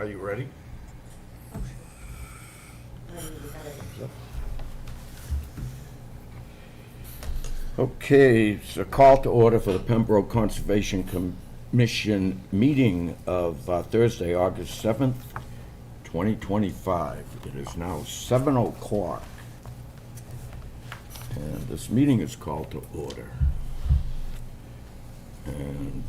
Are you ready? Okay, it's a call to order for the Pembroke Conservation Commission meeting of Thursday, August 7th, 2025. It is now 7 o'clock. And this meeting is called to order. And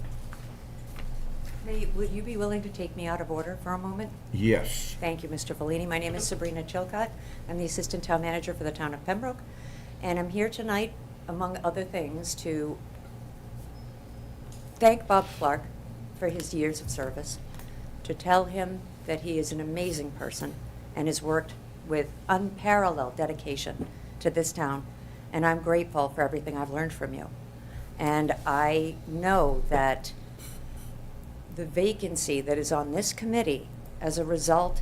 Would you be willing to take me out of order for a moment? yes, Thank you, Mr. Fellini. My name is Sabrina Chilcott. I'm the Assistant Town Manager for the Town of Pembroke. And I'm here tonight, among other things, to thank Bob Clark for his years of service, to tell him that he is an amazing person and has worked with unparalleled dedication to this town. And I'm grateful for everything I've learned from you. And I know that the vacancy that is on this committee as a result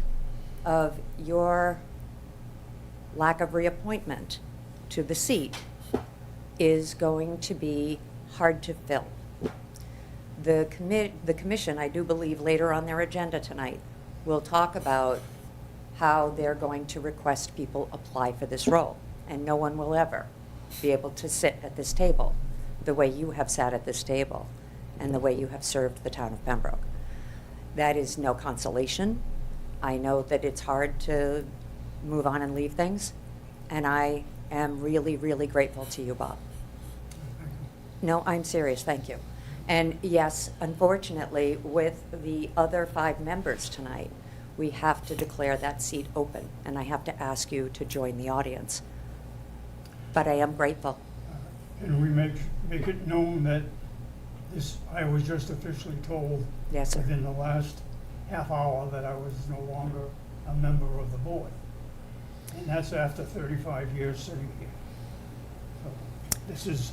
of your lack of reappointment to the seat is going to be hard to fill. The commission, I do believe later on their agenda tonight, will talk about how they're going to request people apply for this role. And no one will ever be able to sit at this table the way you have sat at this table and the way you have served the town of Pembroke. That is no consolation. I know that it's hard to move on and leave things, and I am really, really grateful to you, Bob. No, I'm serious, thank you. And yes, unfortunately, with the other 5 members tonight, we have to declare that seat open, and I have to ask you to join the audience. But I am grateful. And we make it known that this, I was just officially told Yes, sir. within the last half hour that I was no longer a member of the board. And that's after 35 years sitting here. So this is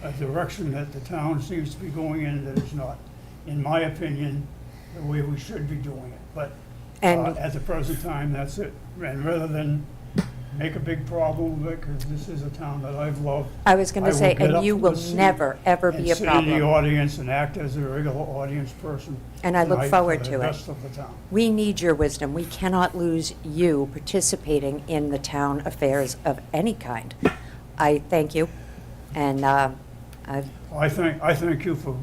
a direction that the town seems to be going in that is not, in my opinion, the way we should be doing it. But And- at the present time, that's it. And rather than make a big problem of it, because this is a town that I've loved. I was going to say, get and up you from will the seat never, ever be a and sit in the problem. audience and act as a regular audience person. And I look tonight forward for to the it. rest of the town. We need your wisdom. We cannot lose you participating in the town affairs of any kind. I thank you, and I thank you for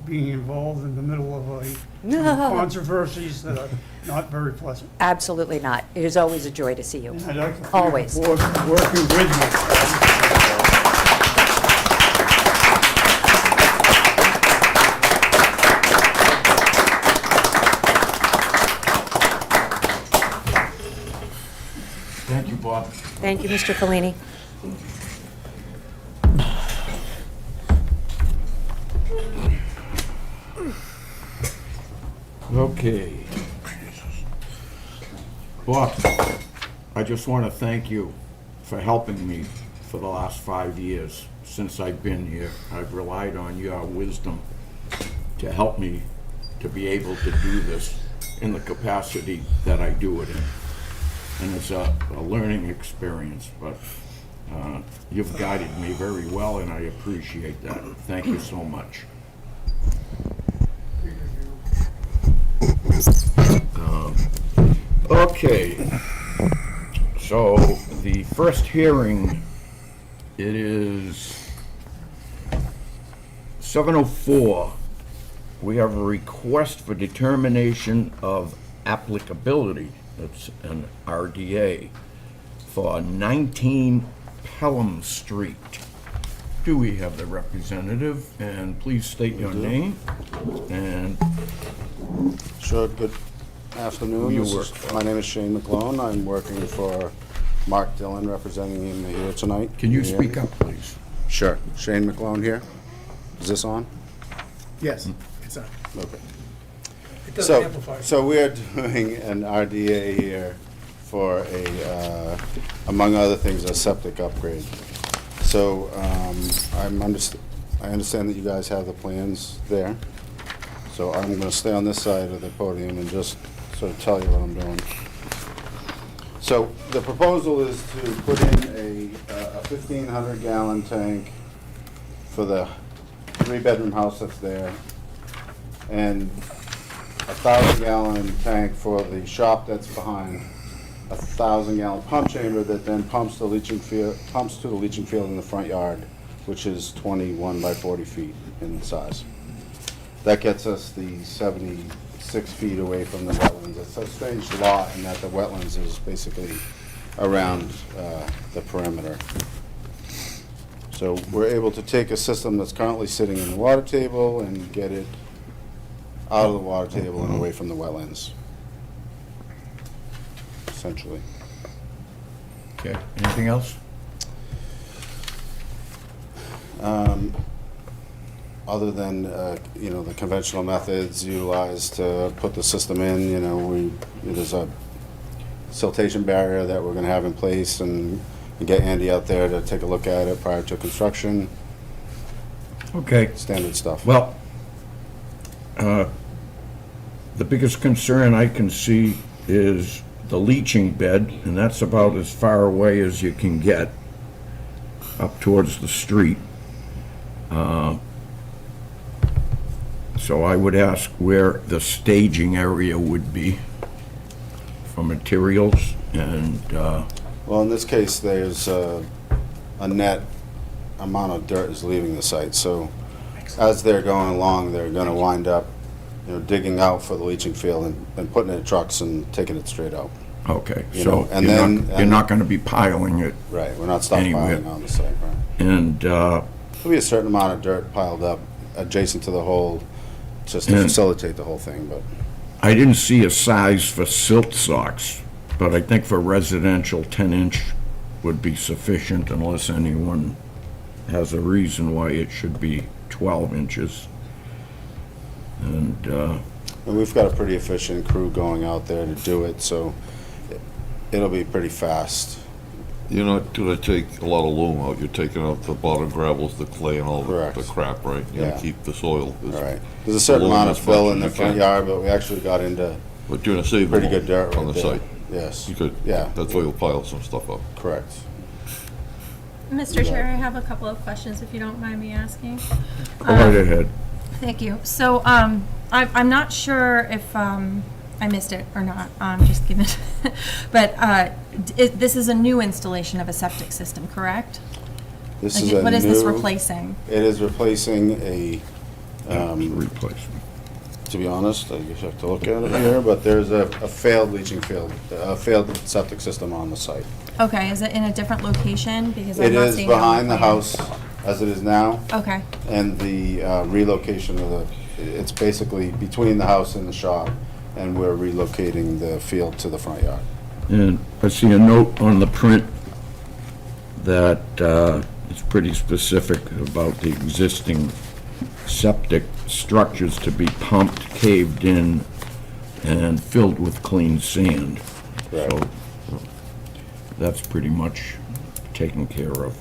being involved in the middle of some controversies that are not very pleasant. absolutely not. It is always a joy to see you. And I'd like to thank Always. the board for working with me. thank you, Bob. Thank you, Mr. Fellini. Okay. Bob, I just want to thank you for helping me for the last 5 years since I've been here. I've relied on your wisdom to help me to be able to do this in the capacity that I do it in. And it's a learning experience, but you've guided me very well, and I appreciate that. Thank you so much. Okay, so the first hearing, it is 7:04. We have a request for determination of applicability, that's an RDA, for 19 Pelham Street. Do we have the representative? And please state your name and Sure, good afternoon. Who you This work is- for? My name is Shane McClone. I'm working for Mark Dillon, representing him here tonight. can you hear speak me? up, please? Sure. Shane McClone here. Is this on? Yes, it's on. Okay. It doesn't So, amplify. so we are doing an RDA here for a, among other things, a septic upgrade. So, I understand that you guys have the plans there. So I'm gonna stay on this side of the podium and just sort of tell you what I'm doing. So the proposal is to put in a 1,500 gallon tank for the 3-bedroom house that's there. And 1,000-gallon tank for the shop that's behind, a 1,000-gallon pump chamber that then pumps to the leaching field in the front yard, which is 21 by 40 feet in size. That gets us the 76 feet away from the wetlands. It's a strange lot in that the wetlands is basically around the perimeter. So we're able to take a system that's currently sitting in the water table and get it out of the water table and away from the wetlands, essentially. Okay, anything else? Other than, the conventional methods utilized to put the system in, there's a siltation barrier that we're gonna have in place and get Andy out there to take a look at it prior to construction, Okay, standard stuff. well, the biggest concern I can see is the leaching bed, and that's about as far away as you can get up towards the street. So I would ask where the staging area would be for materials, and, Well, in this case, there's a net amount of dirt is leaving the site, so as they're going along, they're gonna wind up, digging out for the leaching field and putting it in trucks and taking it straight out. okay, You so know, and you're then- not, you're not gonna be piling it, Right, we're not Anywhere. stockpiling on the site, right? and, There'll be a certain amount of dirt piled up adjacent to the hole, just to And- facilitate the whole thing, but I didn't see a size for silt socks, but I think for residential, 10-inch would be sufficient unless anyone has a reason why it should be 12 inches. And, and we've got a pretty efficient crew going out there to do it, so it'll be pretty fast. You're not gonna take a lot of loam out, you're taking out the bottom gravels, the clay and all Correct. the crap, right? You're Yeah. gonna keep the soil. All right. There's a certain Loam amount as of much fill as in the you front can. yard, but we actually got into But you're gonna save pretty them good dirt on right the there. site. Yes. You could, Yeah. that's why you'll pile some stuff up. Correct. Mr. Chair, I have a couple of questions, if you don't mind me asking. go right ahead. Thank you. So, I'm not sure if, I missed it or not, just give it, but, this is a new installation of a septic system, correct? This Like, is a what is this new- replacing? It is replacing a, Replacement. to be honest, I guess you have to look at it here, but there's a failed leaching field, a failed septic system on the site. Okay, is it in a different location? Because I'm It not is seeing it on behind the plan. house as it is now, Okay, and the relocation of it's basically between the house and the shop, and we're relocating the field to the front yard. And I see a note on the print that is pretty specific about the existing septic structures to be pumped, caved in, and filled with clean sand. Right. So that's pretty much taken care of.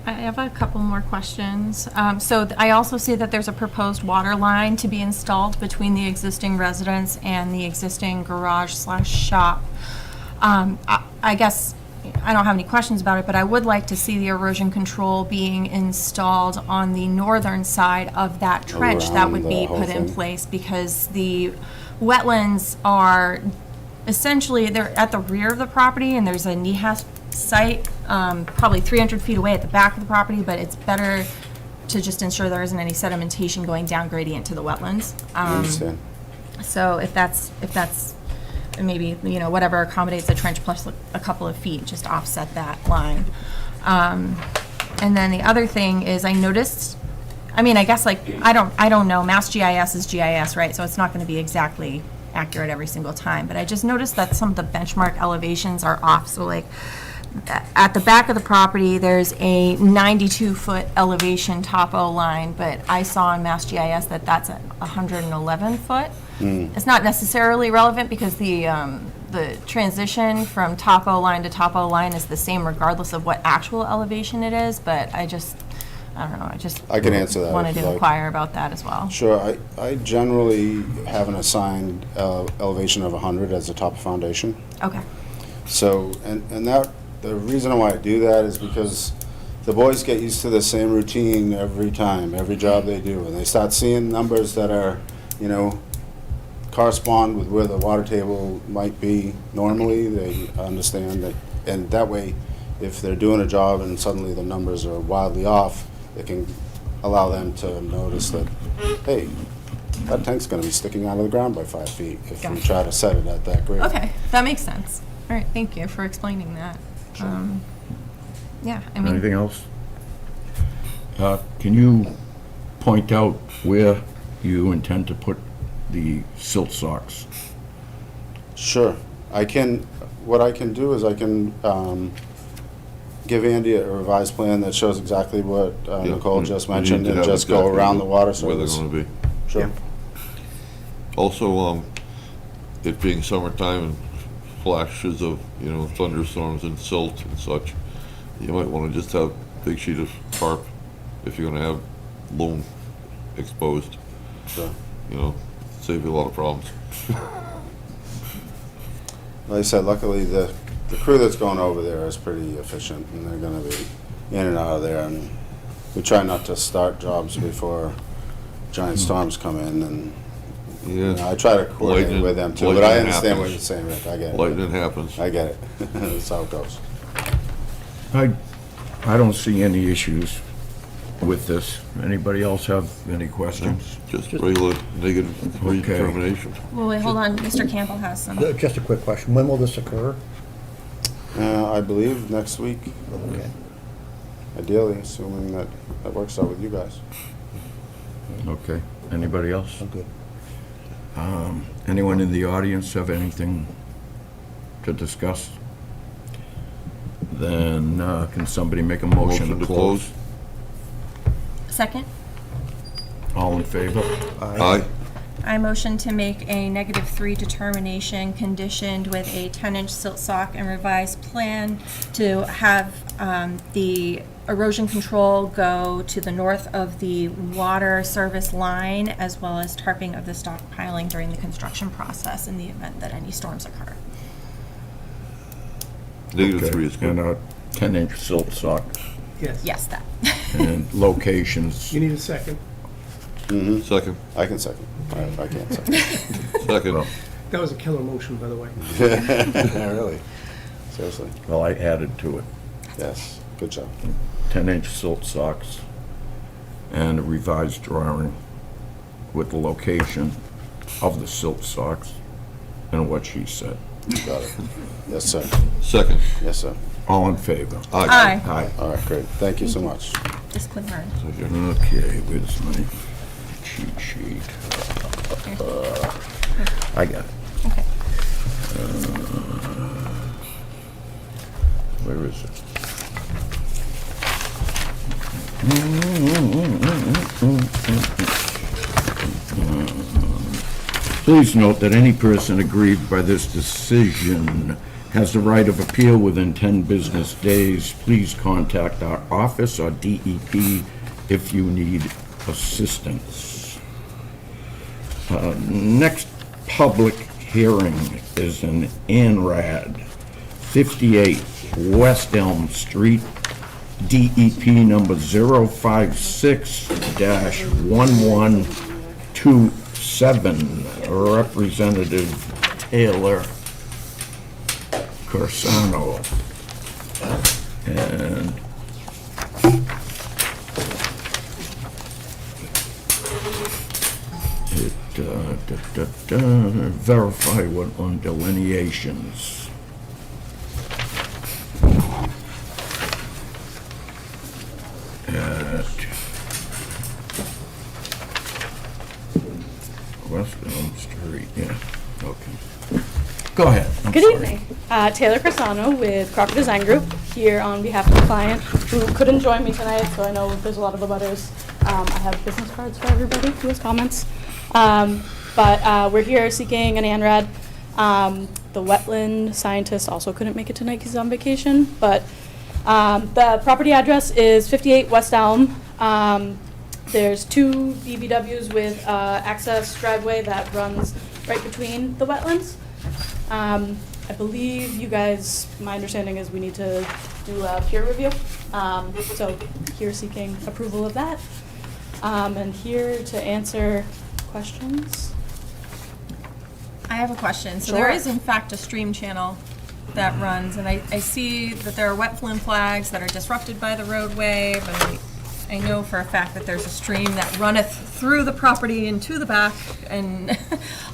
I have a couple more questions. So I also see that there's a proposed water line to be installed between the existing residence and the existing garage/shop. I guess, I don't have any questions about it, but I would like to see the erosion control being installed on the northern side of that trench that Around would the be whole put in thing? place, because the wetlands are essentially, they're at the rear of the property, and there's a NEHAS site, probably 300 feet away at the back of the property, but it's better to just ensure there isn't any sedimentation going down gradient to the wetlands. I understand. So if that's maybe, whatever accommodates the trench plus a couple of feet, just offset that line. And then the other thing is, I noticed, I guess, I don't know, Mass GIS is GIS, right? So it's not gonna be exactly accurate every single time, but I just noticed that some of the benchmark elevations are off. So at the back of the property, there's a 92-foot elevation topo line, but I saw on Mass GIS that that's at 111 foot. It's not necessarily relevant because the transition from topo line to topo line is the same regardless of what actual elevation it is, but I don't know, I can answer that wanted if you'd to like. inquire about that as well. Sure, I generally have an assigned elevation of 100 as the top of foundation. Okay, So, and that, the reason why I do that is because the boys get used to the same routine every time, every job they do, and they start seeing numbers that are, correspond with where the water table might be normally. They understand that, and that way, if they're doing a job and suddenly the numbers are wildly off, it can allow them to notice that, hey, that tank's gonna be sticking out of the ground by 5 feet if we Gotcha. try to set it at that grade. Okay, that makes sense. All right, thank you for explaining that. Yeah, I mean, Anything else? Can you point out where you intend to put the silt socks? Sure. What I can do is I can give Andy a revised plan that shows exactly what Yeah, Nicole just we need mentioned to and have just go exactly around the water Where they're service. gonna be. Sure. Also, it being summertime and flashes of, thunderstorms and silt and such, you might wanna just have a big sheet of tarp if you're gonna have loam exposed, Sure. save you a lot of problems. Like I said, luckily the crew that's going over there is pretty efficient and they're gonna be in and out of there, and we try not to start jobs before giant storms come in, and I try to coordinate Lightning- with them too, but I lightning understand what happens. you're saying, Rick, I get it. Lightning happens. I get it. That's how it goes. I don't see any issues with this. Anybody else have any questions? Just regular negative redetermination. well, wait, hold on, Mr. Campbell has some. Just a quick question. When will this occur? I believe next week, Okay. ideally, assuming that works out with you guys. Okay. Anybody else? I'm good. Anyone in the audience have anything to discuss? Then can somebody make a motion to close? Second? All in favor? Aye. I motion to make a -3 determination conditioned with a 10-inch silt sock and revised plan to have the erosion control go to the north of the water service line, as well as tarping of the stockpiling during the construction process in the event that any storms occur. -3 is And good. a 10-inch silt sock Yes. Yes, that. and locations. You need a second? Second. I can second. I can't second. Second. That was a killer motion, by the way. Really? Seriously? Well, I added to it. Yes. Good job. 10-inch silt socks and a revised drawing with the location of the silt socks and what she said. Got it. Yes, sir. Second. Yes, sir. All in favor? Aye. Aye. All right, great. Thank you so much. Disclaimer. Okay, where's my cheat sheet? I got it. Okay. Where is it? Please note that any person aggrieved by this decision has the right of appeal within 10 business days. Please contact our office or DEP if you need assistance. Next public hearing is an ANRAD, 58 West Elm Street, DEP number 056-1127, Representative Taylor Corsano. And verify what on delineations. At West Elm Street, yeah, okay. Go ahead. I'm Good sorry. evening. Taylor Crisano with Crocker Design Group, here on behalf of the client who couldn't join me tonight, so I know there's a lot of abutters. I have business cards for everybody who has comments. But we're here seeking an ANRAD. The wetland scientist also couldn't make it tonight because he's on vacation, but the property address is 58 West Elm. There's two BBWs with access driveway that runs right between the wetlands. I believe you guys, my understanding is we need to do a peer review. So here seeking approval of that. And here to answer questions. I have a question. So there Sure. is in fact a stream channel that runs, and I see that there are wet flume flags that are disrupted by the roadway, but I know for a fact that there's a stream that runneth through the property and to the back and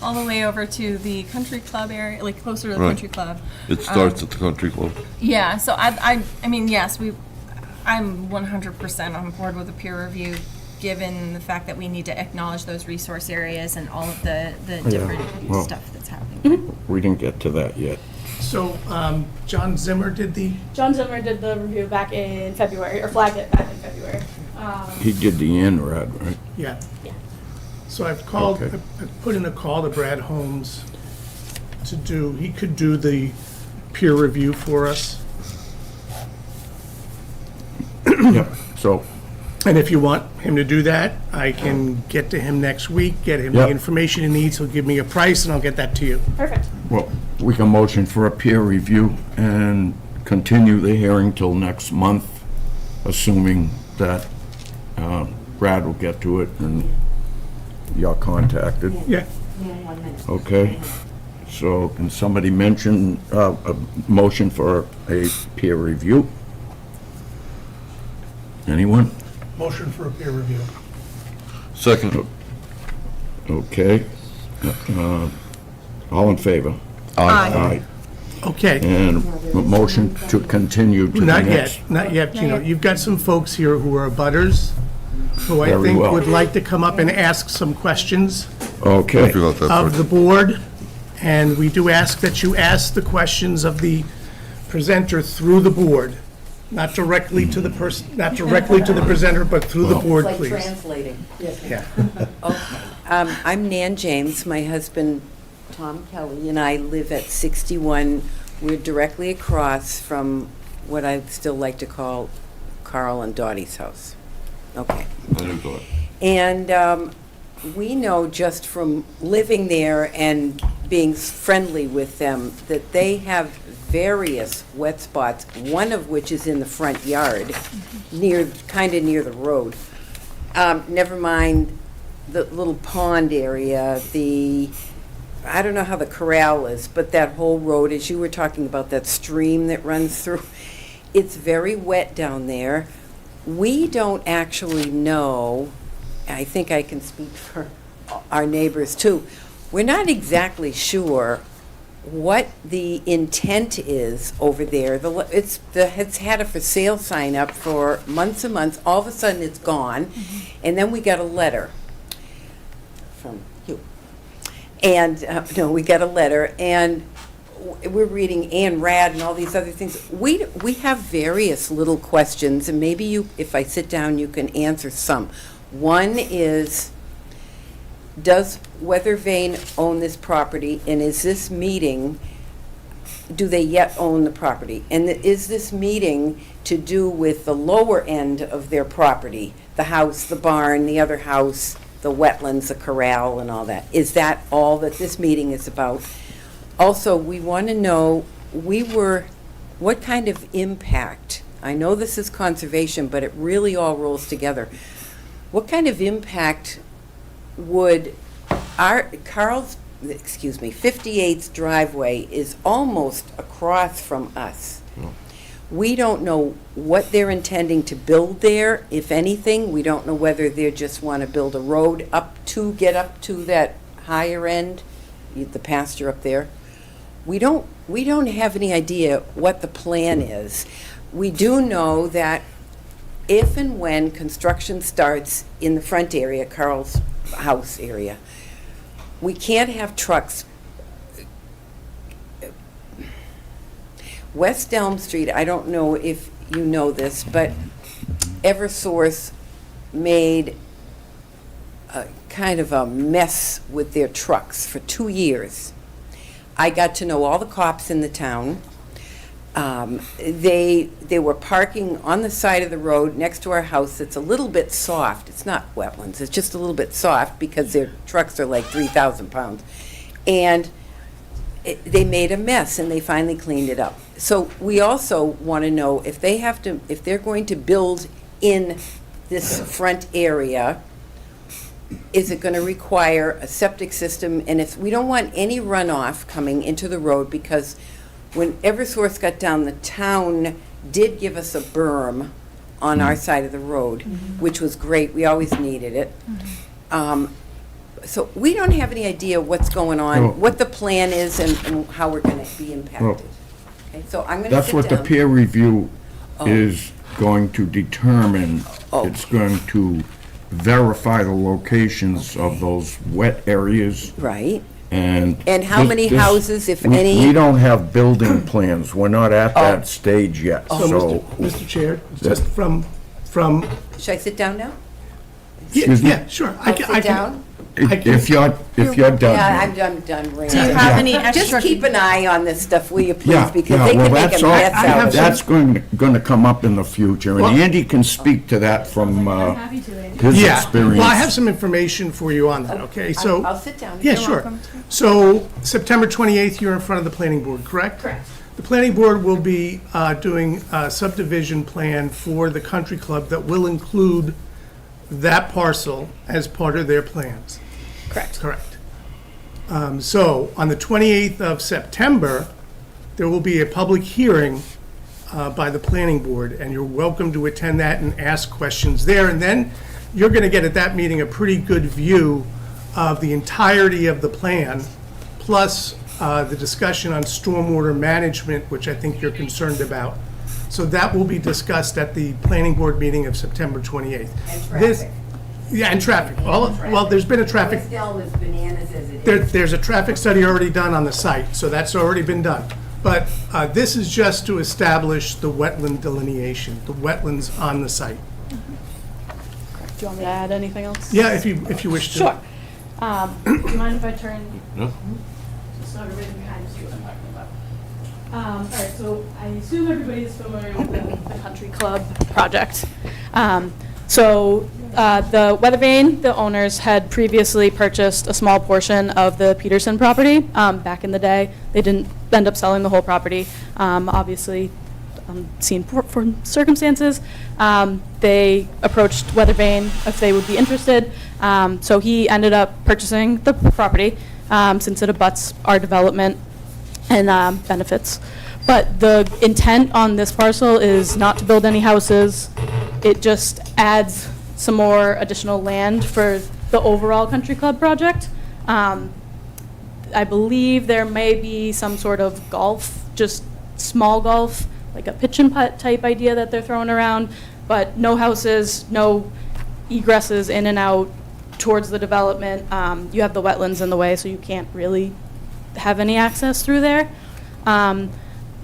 all the way over to the country club area, like closer to the Right. country club. It starts at the country club. Yeah, so I mean, yes, I'm 100% on board with a peer review, given the fact that we need to acknowledge those resource areas and all of the different well- stuff that's happening. We didn't get to that yet. So, John Zimmer did the, John Zimmer did the review back in February, or flagged it back in February. He did the INRAD, right? yeah. Yeah. So I've called, Okay. I've put in a call to Brad Holmes to do, he could do the peer review for us. Yep. So, And if you want him to do that, I can get to him next week, get him the Yep. information he needs, he'll give me a price, and I'll get that to you. Perfect. well, we can motion for a peer review and continue the hearing till next month, assuming that Brad will get to it and you're contacted. Yeah. Okay? So can somebody mention a motion for a peer review? Anyone? Motion for a peer review. Second, Okay. All in favor? Aye. Okay. And a motion to continue to the Not next. yet, not yet. You know, you've got some folks here who are butters, who I Very think well. would like to come up and ask some questions Okay. I forgot that part. of the board. And we do ask that you ask the questions of the presenter through the board, not directly to the person, not directly to the presenter, but through the board, Like please. translating. Yeah. Okay. I'm Nan James. My husband, Tom Kelly, and I live at 61. We're directly across from what I still like to call Carl and Dottie's house. Okay. I knew that. And we know just from living there and being friendly with them that they have various wet spots, one of which is in the front yard, kind of near the road. Never mind the little pond area, I don't know how the corral is, but that whole road, as you were talking about, that stream that runs through, it's very wet down there. We don't actually know, I think I can speak for our neighbors too, we're not exactly sure what the intent is over there. It's had a for sale sign up for months and months. All of a sudden it's gone. And then we got a letter from you. And, no, we got a letter and we're reading Ann Rad and all these other things. We have various little questions and maybe you, if I sit down, you can answer some. One is, does Weathervane own this property, and is this meeting, do they yet own the property? And is this meeting to do with the lower end of their property, the house, the barn, the other house, the wetlands, the corral, and all that? Is that all that this meeting is about? Also, we want to know, what kind of impact, I know this is conservation, but it really all rolls together. What kind of impact would Carl's 58th driveway is almost across from us. We don't know what they're intending to build there, if anything. We don't know whether they just want to build a road get up to that higher end, the pasture up there. We don't have any idea what the plan is. We do know that if and when construction starts in the front area, Carl's house area, we can't have trucks. West Elm Street, I don't know if you know this, but Eversource made kind of a mess with their trucks for 2 years. I got to know all the cops in the town. They were parking on the side of the road next to our house. It's a little bit soft. It's not wetlands. It's just a little bit soft because their trucks are like 3,000 pounds. And they made a mess and they finally cleaned it up. So we also want to know if they're going to build in this front area, is it gonna require a septic system? And if, we don't want any runoff coming into the road, because when Eversource got down, the town did give us a berm on our side of the road, which was great, we always needed it. So we don't have any idea what's going Well- on, what the plan is, and how we're gonna be impacted. Okay, so I'm gonna That's sit what the down. peer review Oh. is going to determine. Oh. It's going to verify the locations of those wet areas Right, and. And how many houses, if we- any? We don't have building plans. We're not at Oh. that stage yet, So, so. Mr. Chair, just from, should I sit down now? Excuse me? yeah, sure. I I'll can- sit I can- down? If you're done. Yeah, I'm done, Ray. Do you have any extra? Just keep an eye on this stuff, will you, please, Yeah, because yeah, they well, can make that's a all- mess I out have of it. That's going to come up in the future, and Well- Andy can speak to that from Happy to, Andy. his Yeah, experience. well, I have some information for you on that, okay? So. I'll sit down. Yeah, You're sure. welcome to. So, September 28th, you're in front of the planning board, correct? Correct. The planning board will be doing a subdivision plan for the country club that will include that parcel as part of their plans. Correct. Correct. So, on the 28th of September, there will be a public hearing by the planning board, and you're welcome to attend that and ask questions there. And then you're going to get at that meeting a pretty good view of the entirety of the plan, plus the discussion on stormwater management, which I think you're concerned about. So that will be discussed at the planning board meeting of September 28th. And This- traffic. Yeah, and traffic. Well, there's been a traffic, West Elm is bananas as it is. there's a traffic study already done on the site, so that's already been done. But this is just to establish the wetland delineation, the wetlands on the site. Do you want me to add anything else? Yeah, if you wish to. Sure. Do you mind if I turn, No? just so everybody can kind of see what I'm talking about? All right, so I assume everybody is familiar with the country club project. The Weathervane, the owners had previously purchased a small portion of the Peterson property back in the day. They didn't end up selling the whole property, obviously, seen for circumstances. They approached Weathervane if they would be interested. So he ended up purchasing the property since it abuts our development and benefits. But the intent on this parcel is not to build any houses. It just adds some more additional land for the overall country club project. I believe there may be some sort of golf, just small golf, like a pitch and putt type idea that they're throwing around, but no houses, no egresses in and out towards the development. You have the wetlands in the way, so you can't really have any access through there.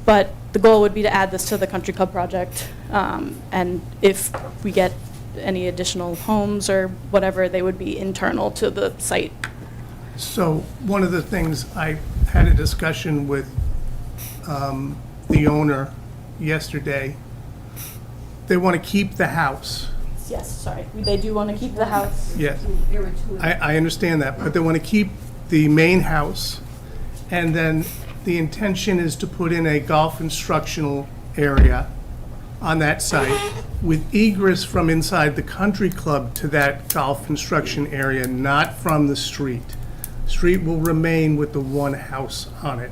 But the goal would be to add this to the country club project. And if we get any additional homes or whatever, they would be internal to the site. So one of the things, I had a discussion with the owner yesterday. They want to keep the house. Yes, sorry. They do want to keep the house. Yes. I understand that, but they want to keep the main house, and then the intention is to put in a golf instructional area on that site with egress from inside the country club to that golf instruction area, not from the street. Street will remain with the one house on it.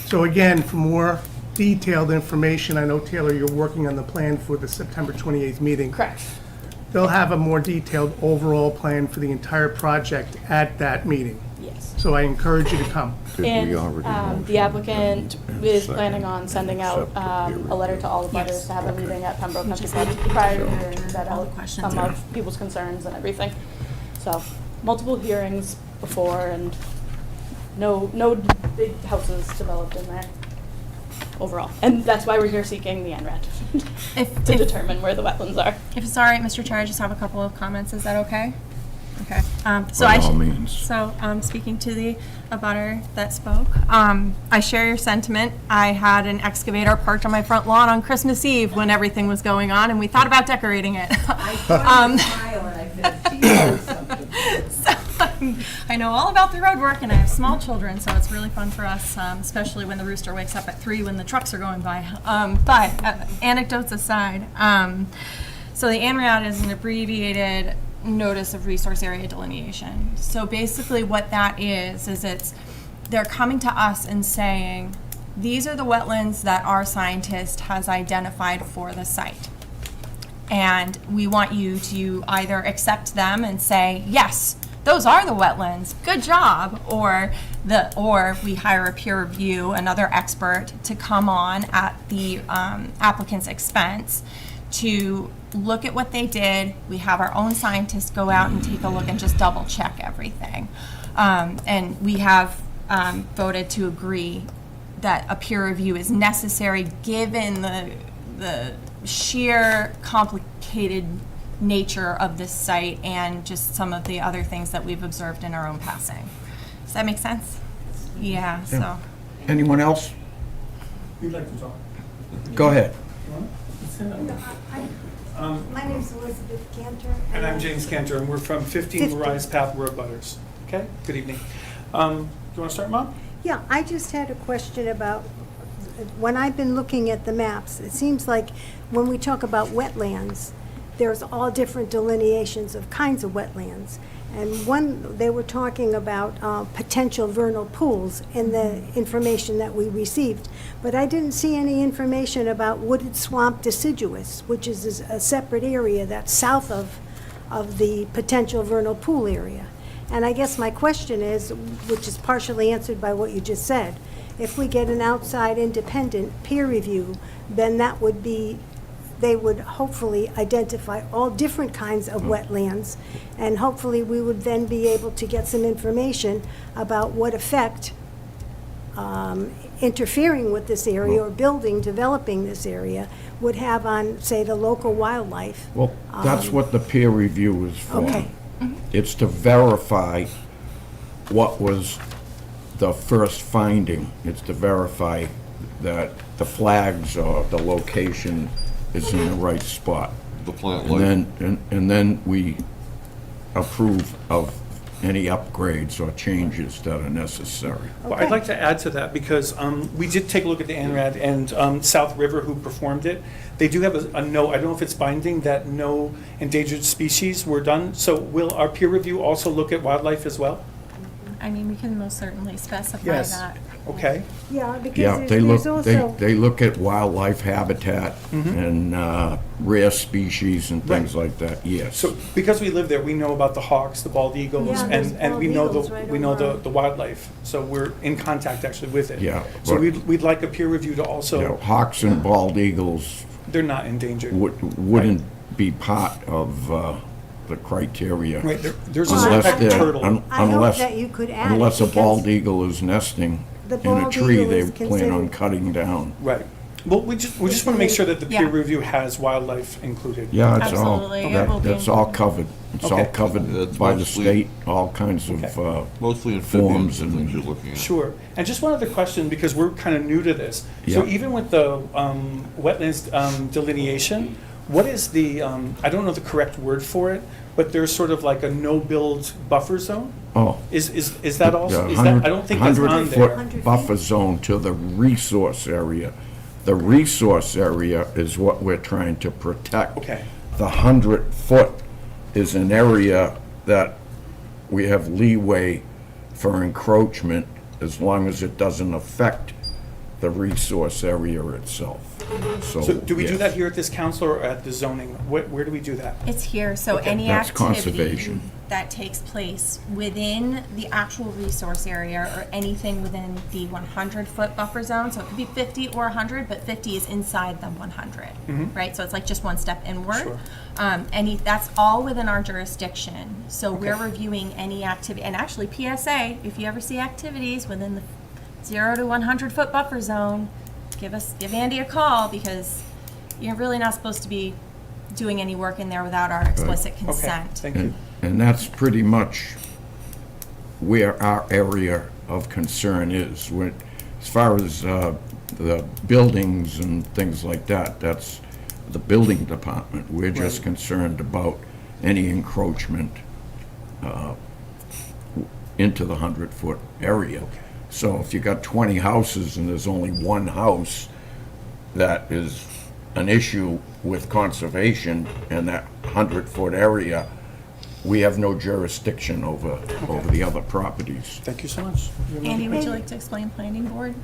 So again, for more detailed information, I know, Taylor, you're working on the plan for the September 28th meeting. Correct. They'll have a more detailed overall plan for the entire project at that meeting. Yes. So I encourage you to come. And the applicant is planning on sending out a letter to all the butters to have a meeting at Pembroke Massachusetts prior to hearing that out some of people's concerns and everything. So, multiple hearings before and no big houses developed in there overall. And that's why we're here seeking the NRED, to determine where the wetlands are. If it's all right, Mr. Chair, I just have a couple of comments. Is that okay? Okay. By all means. So, speaking to the abutter that spoke, I share your sentiment. I had an excavator parked on my front lawn on Christmas Eve when everything was going on, and we thought about decorating it. I know all about the road work, and I have small children, so it's really fun for us, especially when the rooster wakes up at 3 when the trucks are going by. But anecdotes aside, So the ANRAD is an abbreviated Notice of Resource Area Delineation. So basically what that is they're coming to us and saying, these are the wetlands that our scientist has identified for the site. And we want you to either accept them and say, yes, those are the wetlands, good job, or we hire a peer review, another expert, to come on at the applicant's expense to look at what they did. We have our own scientists go out and take a look and just double check everything. And we have voted to agree that a peer review is necessary given the sheer complicated nature of this site and just some of the other things that we've observed in our own passing. Does that make sense? Yeah, so. Anyone else? You'd like to talk? Go ahead. My name's Elizabeth Cantor. And I'm James Cantor, and we're from 15 Verizon Path Road Butters. Okay, good evening. Do you want to start, Mom? Yeah, I just had a question about, when I've been looking at the maps, it seems like when we talk about wetlands, there's all different delineations of kinds of wetlands. And one, they were talking about potential vernal pools in the information that we received. But I didn't see any information about wooded swamp deciduous, which is a separate area that's south of the potential vernal pool area. And I guess my question is, which is partially answered by what you just said, if we get an outside independent peer review, then that would be, they would hopefully identify all different kinds of wetlands, and hopefully we would then be able to get some information about what effect interfering with this area or developing this area would have on, say, the local wildlife. Well, that's what the peer review is for. Okay. It's to verify what was the first finding. It's to verify that the flags or the location is in the right spot. The plant And life. then we approve of any upgrades or changes that are necessary. Well, I'd like to add to that because we did take a look at the ANRAD, and South River, who performed it, they do have a no, I don't know if it's binding, that no endangered species were done. So will our peer review also look at wildlife as well? I mean, we can most certainly specify Yes. that. Okay. Yeah, Yeah, because they look, there's also. they look at wildlife habitat and rare species and things like that, yes. So because we live there, we know about the hawks, the bald eagles, Yeah, there's and we bald know eagles right we know over. the wildlife. So we're in contact actually with it. Yeah, So but- we'd like a peer review to You know, also, hawks and bald eagles they're not endangered. wouldn't be part of the criteria. Right, there's a Unless certain type of they're, turtle. I hope unless, that you could add it, unless a because bald eagle is nesting the in a bald tree eagle they is plan on considered- cutting down. Right. Well, we just want to make sure that the peer Yeah. review has wildlife included. Yeah, it's all, Absolutely, it will be that's all included. covered. It's all Okay. covered That's by the mostly- state, all kinds Okay. of, Mostly forms amphibians and and- things you're looking at. Sure. And just one other question, because we're kind of new to this. So Yeah. even with the wetlands delineation, what is the, I don't know the correct word for it, but there's sort of like a no-build buffer zone? oh. Is that also, is that, I don't think that's on 100 there. 100 foot buffer zone to the resource area. The resource area is what we're trying to protect. Okay. The 100-foot is an area that we have leeway for encroachment as long as it doesn't affect the resource area itself. So do we do yes. that here at this council or at the zoning? Where do we do that? It's here, so Okay. any That's activity conservation. that takes place within the actual resource area or anything within the 100-foot buffer zone, so it could be 50 or 100, but 50 is inside the 100, right? So it's like just one step inward. Sure. That's all within our jurisdiction. So we're Okay. reviewing any activity, and actually PSA, if you ever see activities within the 0 to 100-foot buffer zone, give Andy a call, because you're really not supposed to be doing any work in there without our explicit Okay, consent. thank you. And that's pretty much where our area of concern is. As far as the buildings and things like that, that's the building department. We're just Right. concerned about any encroachment into the 100-foot area. So if you got 20 houses and there's only one house that is an issue with conservation in that 100-foot area, we have no jurisdiction over the other properties. Thank you so much. Andy, would you like to explain planning board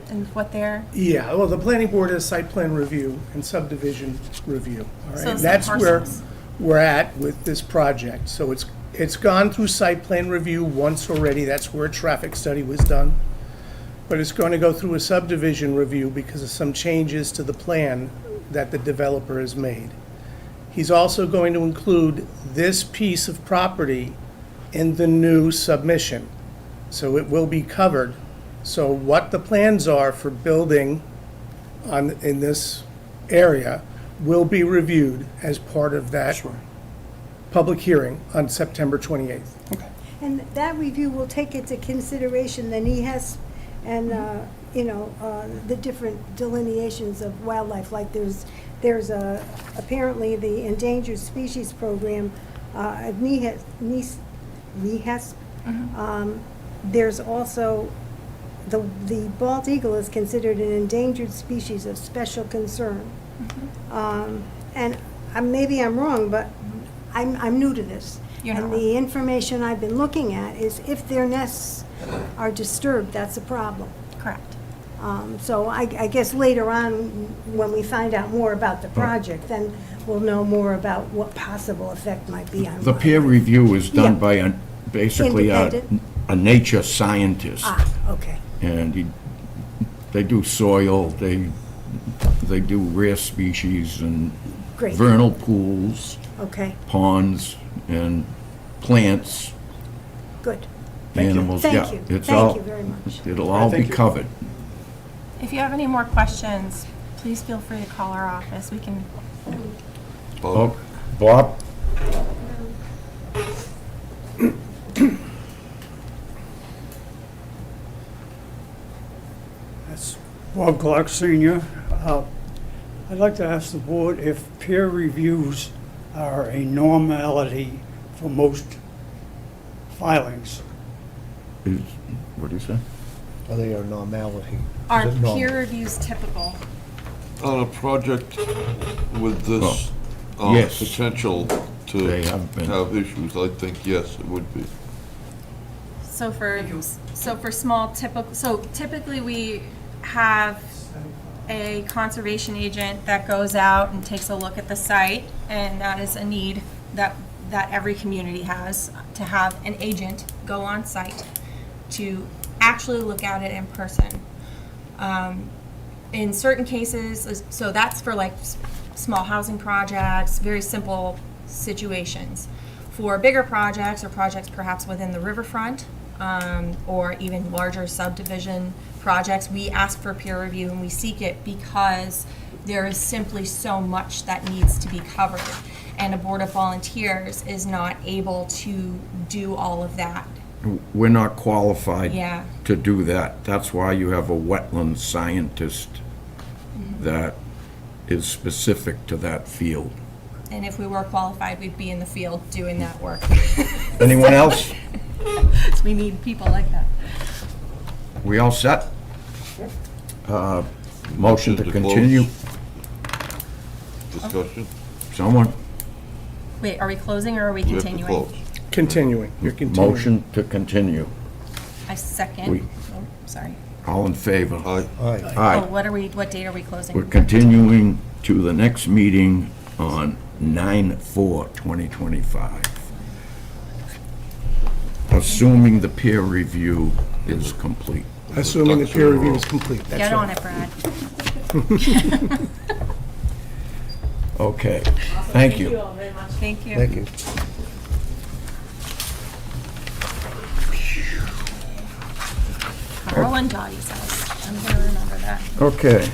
and what they're, Yeah, well, the planning board is site plan review and subdivision review, all right? So some That's where parcels. we're at with this project. So it's gone through site plan review once already, that's where a traffic study was done. But it's going to go through a subdivision review because of some changes to the plan that the developer has made. He's also going to include this piece of property in the new submission. So it will be covered. So what the plans are for building in this area will be reviewed as part of that Sure. public hearing on September 28th. Okay. And that review will take into consideration the NEHAS and, the different delineations of wildlife. Like there's apparently the Endangered Species Program, NEHAS. There's also, the bald eagle is considered an endangered species of special concern. And maybe I'm wrong, but I'm new to this. You're not And wrong. the information I've been looking at is if their nests are disturbed, that's a problem. correct? So I guess later on, when we find out more about the project, then we'll know more about what possible effect might be on The peer wildlife. review is done Yeah. by basically Independent? a nature scientist. Okay, And they do soil, they do rare species and great, vernal pools, okay, ponds, and plants, good. Thank you. animals, yeah. Thank you, It's all- thank you very much. It'll all be Thank you. covered. If you have any more questions, please feel free to call our office. We can, Oh, Bob? That's Bob Clark Senior. I'd like to ask the board if peer reviews are a normality for most filings. What do you say? Are they a normality? are Is it normal? peer reviews typical? On a project with this yes. potential to They have been. have issues, I think, yes, it would be. So for small typical, so typically we have a conservation agent that goes out and takes a look at the site, and that is a need that every community has, to have an agent go on site to actually look at it in person. In certain cases, so that's for like small housing projects, very simple situations. For bigger projects or projects perhaps within the riverfront, or even larger subdivision projects, we ask for peer review and we seek it because there is simply so much that needs to be covered. And a board of volunteers is not able to do all of that. We're not qualified Yeah. to do that. That's why you have a wetland scientist that is specific to that field. And if we were qualified, we'd be in the field doing that work. Anyone else? So we need people like that. We all set? Motion to To close. continue? Discussion? Someone? Wait, are we closing or are we We have to continuing? close. Continuing, you're continuing. Motion to continue. I second. We- Oh, sorry. All in favor? Aye. Aye. Aye. Oh, what date are we closing? We're continuing to the next meeting on 9/4/2025. Assuming the peer review is complete. Assuming the peer review is complete, that's Get on right. it, Brad. Okay, thank you. all very much. Thank you. Thank you. Carl and Dottie's house. I'm gonna remember that. Okay.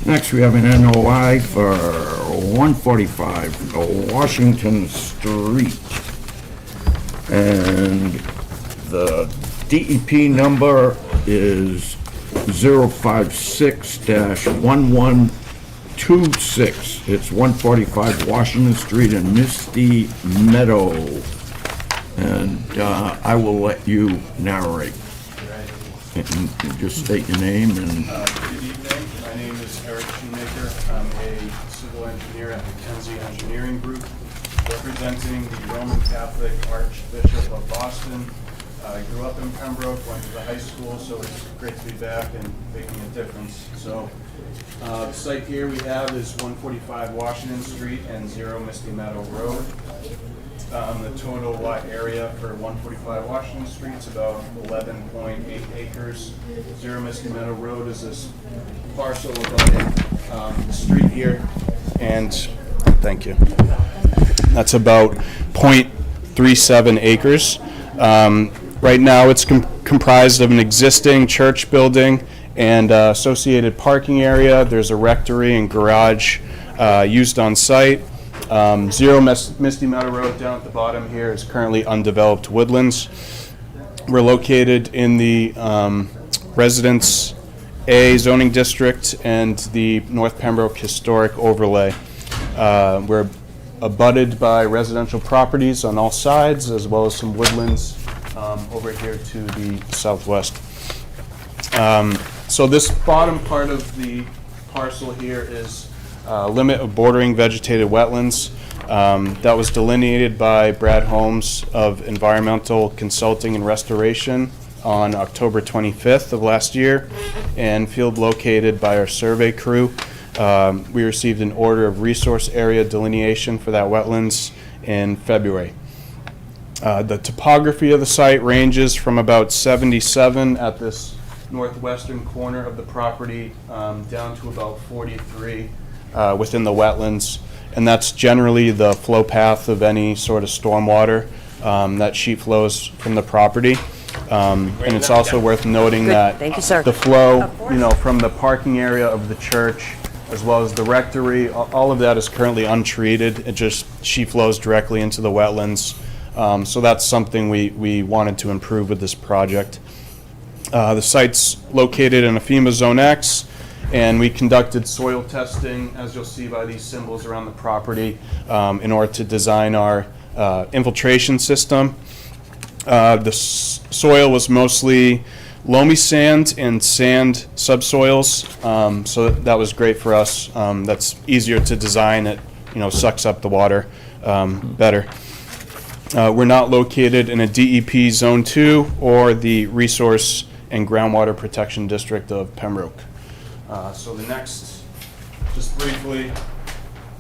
Next, we have an NOI for 145 Washington Street. And the DEP number is 056-1126. It's 145 Washington Street in Misty Meadow. And I will let you narrate. And just state your name and Good evening, my name is Eric Shoemaker. Ramsey Engineering Group, representing the Roman Catholic Archbishop of Boston. I grew up in Pembroke, went to the high school, so it's great to be back and making a difference. So the site here we have is 145 Washington Street and 0 Misty Meadow Road. The total lot area for 145 Washington Street is about 11.8 acres. 0 Misty Meadow Road is this parcel abutting the street here, and thank you. That's about 0.37 acres. Right now, it's comprised of an existing church building and associated parking area. There's a rectory and garage used on site. 0 Misty Meadow Road down at the bottom here is currently undeveloped woodlands. We're located in the Residence A zoning district and the North Pembroke Historic Overlay. We're abutted by residential properties on all sides, as well as some woodlands over here to the southwest. So this bottom part of the parcel here is limit of bordering vegetated wetlands. That was delineated by Brad Holmes of Environmental Consulting and Restoration on October 25th of last year, and field located by our survey crew. We received an order of resource area delineation for that wetlands in February. The topography of the site ranges from about 77 at this northwestern corner of the property down to about 43 within the wetlands, and that's generally the flow path of any sort of stormwater that sheet flows from the property. And it's also worth noting that Thank you, sir. the flow, from the parking area of the church as well as the rectory, all of that is currently untreated. It just sheet flows directly into the wetlands. So that's something we wanted to improve with this project. The site's located in a FEMA Zone X, and we conducted soil testing, as you'll see by these symbols around the property, in order to design our infiltration system. The soil was mostly loamy sand and sand subsoils, so that was great for us. That's easier to design. It sucks up the water better. We're not located in a DEP Zone 2 or the Resource and Groundwater Protection District of Pembroke. So the next, just briefly,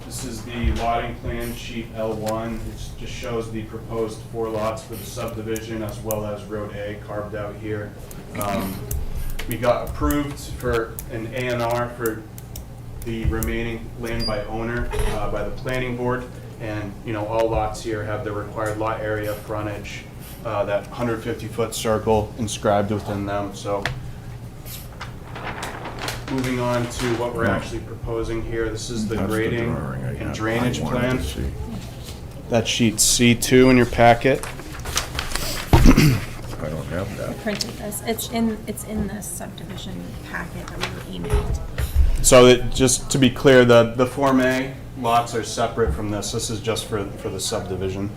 this is the lotting plan sheet L1. It just shows the proposed 4 lots for the subdivision as well as Road A carved out here. We got approved for an A&R for the remaining land by owner by the planning board, and all lots here have the required lot area, frontage, that 150-foot circle inscribed within them. So moving on to what we're actually proposing here, this is the That's the grading drawing and I drainage wanted plan. to see. That's sheet C2 in your packet. I don't have that. Printed this. It's in this subdivision packet that we were emailed. So just to be clear, the Form A lots are separate from this. This is just for the subdivision.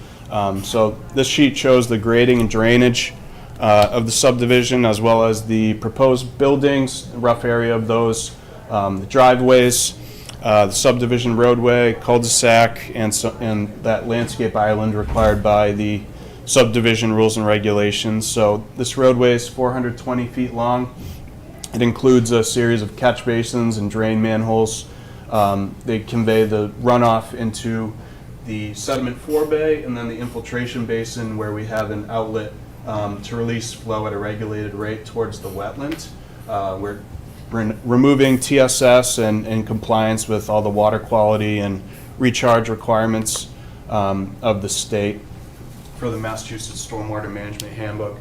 So this sheet shows the grading and drainage of the subdivision, as well as the proposed buildings, the rough area of those, the driveways, the subdivision roadway, cul-de-sac, and that landscape island required by the subdivision rules and regulations. So this roadway is 420 feet long. It includes a series of catch basins and drain manholes. They convey the runoff into the sediment forebay and then the infiltration basin, where we have an outlet to release flow at a regulated rate towards the wetland. We're removing TSS and in compliance with all the water quality and recharge requirements of the state for the Massachusetts Stormwater Management Handbook.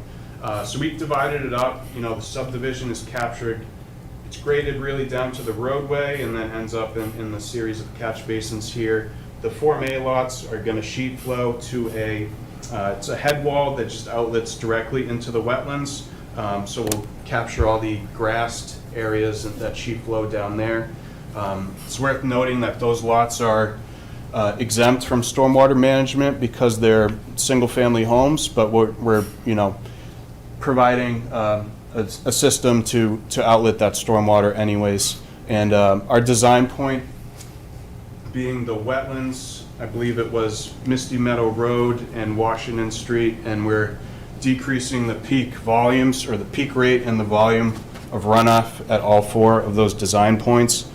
So we've divided it up. The subdivision is captured. It's graded really down to the roadway and then ends up in the series of catch basins here. The Form A lots are going to sheet flow to it's a head wall that just outlets directly into the wetlands. So we'll capture all the grassed areas that sheet flow down there. It's worth noting that those lots are exempt from stormwater management because they're single-family homes, but we're providing a system to outlet that stormwater anyways. And our design point being the wetlands. I believe it was Misty Meadow Road and Washington Street, and we're decreasing the peak volumes, or the peak rate and the volume of runoff at all 4 of those design points.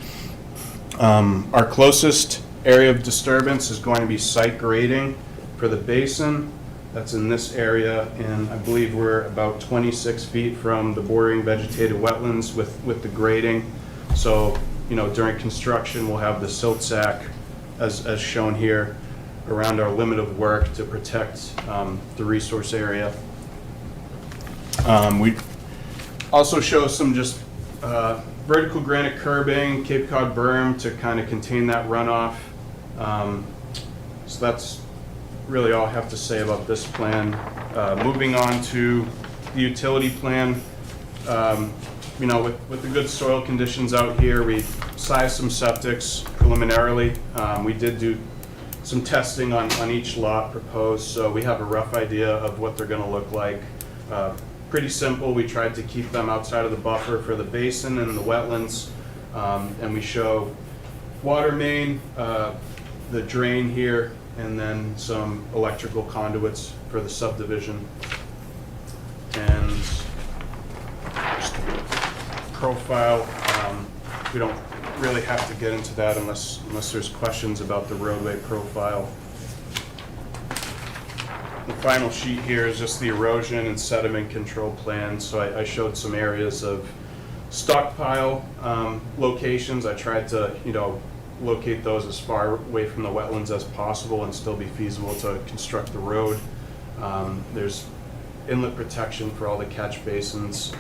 Our closest area of disturbance is going to be site grading for the basin. That's in this area, and I believe we're about 26 feet from the bordering vegetated wetlands with the grading. So, you know, during construction, we'll have the silt sack, as shown here, around our limit of work to protect the resource area. We also show some just vertical granite curbing, Cape Cod berm to kind of contain that runoff. So that's really all I have to say about this plan. Moving on to the utility plan. You know, with the good soil conditions out here, we sized some septics preliminarily. We did do some testing on each lot proposed, so we have a rough idea of what they're gonna look like. Pretty simple. We tried to keep them outside of the buffer for the basin and the wetlands. And we show water main, the drain here, and then some electrical conduits for the subdivision. And just profile, we don't really have to get into that unless there's questions about the roadway profile. The final sheet here is just the erosion and sediment control plan. So I showed some areas of stockpile locations. I tried to, you know, locate those as far away from the wetlands as possible and still be feasible to construct the road. There's inlet protection for all the catch basins.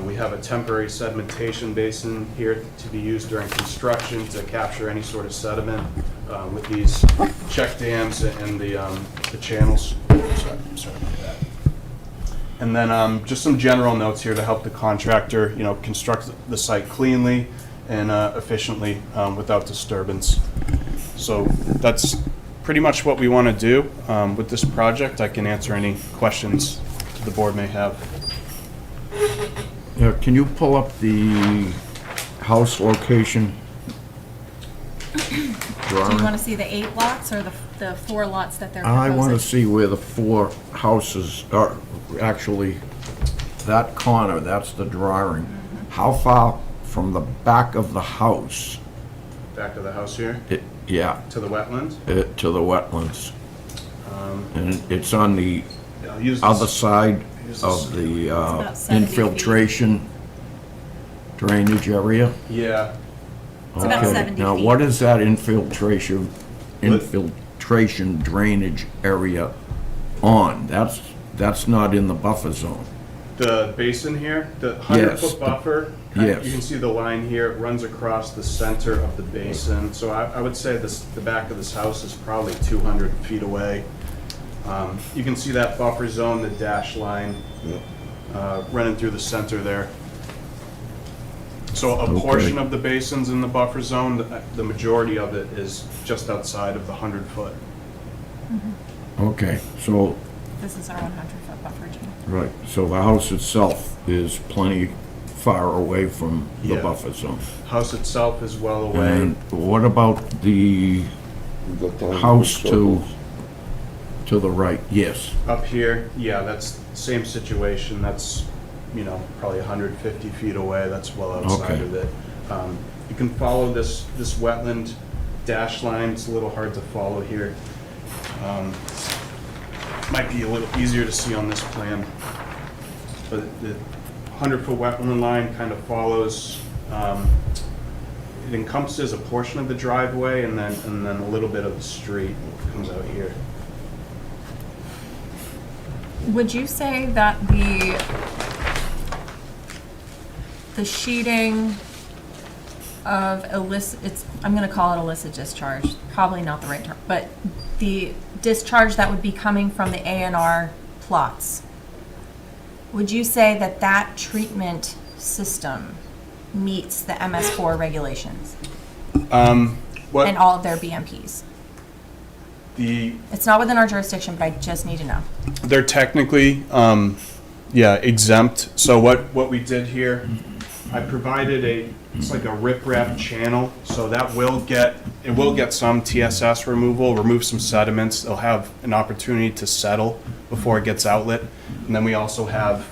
We have a temporary sedimentation basin here to be used during construction to capture any sort of sediment with these check dams and the channels. Sorry about that. And then just some general notes here to help the contractor, you know, construct the site cleanly and efficiently without disturbance. So that's pretty much what we want to do with this project. I can answer any questions the board may have. Yeah, can you pull up the house location? Do you want to see the 8 lots or the 4 lots that they're I proposing? want to see where the 4 houses are, actually, that corner, that's the drawing. How far from the back of the house? Back of the house here Yeah, to the wetland. to the wetlands. And it's on the I'll use other this. side Use of this. the about 70 feet. infiltration drainage area? Yeah. It's about Okay. 70 Now, feet. what is that infiltration drainage area on? That's not in the buffer zone. The basin here, the Yes. 100-foot buffer. Yes. You can see the line here. It runs across the center of the basin. So I would say the back of this house is probably 200 feet away. You can see that buffer zone, the dash line, running through the center there. So a portion of the basin's in the buffer zone. The majority of it is just outside of the 100-foot. Okay, so, This is our 100-foot buffer, Jim. right, so the house itself is plenty far away from the Yeah. buffer zone. House itself is well away. And what about the house to the right? Yes. Up here, yeah, that's the same situation. That's, you know, probably 150 feet away. That's well outside Okay. of it. You can follow this wetland dash line. It's a little hard to follow here. Might be a little easier to see on this plan. But the 100-foot wetland line kind of follows, it encompasses a portion of the driveway and then a little bit of the street comes out here. Would you say that the sheeting of illicit, I'm going to call it illicit discharge, probably not the right term, but the discharge that would be coming from the A&R plots, would you say that treatment system meets the MS4 regulations and all of their BMPs? It's not within our jurisdiction, but I just need to know. They're technically, exempt. So what we did here I provided it's like a riprap channel, so that it will get some TSS removal, remove some sediments. It'll have an opportunity to settle before it gets outlet. And then we also have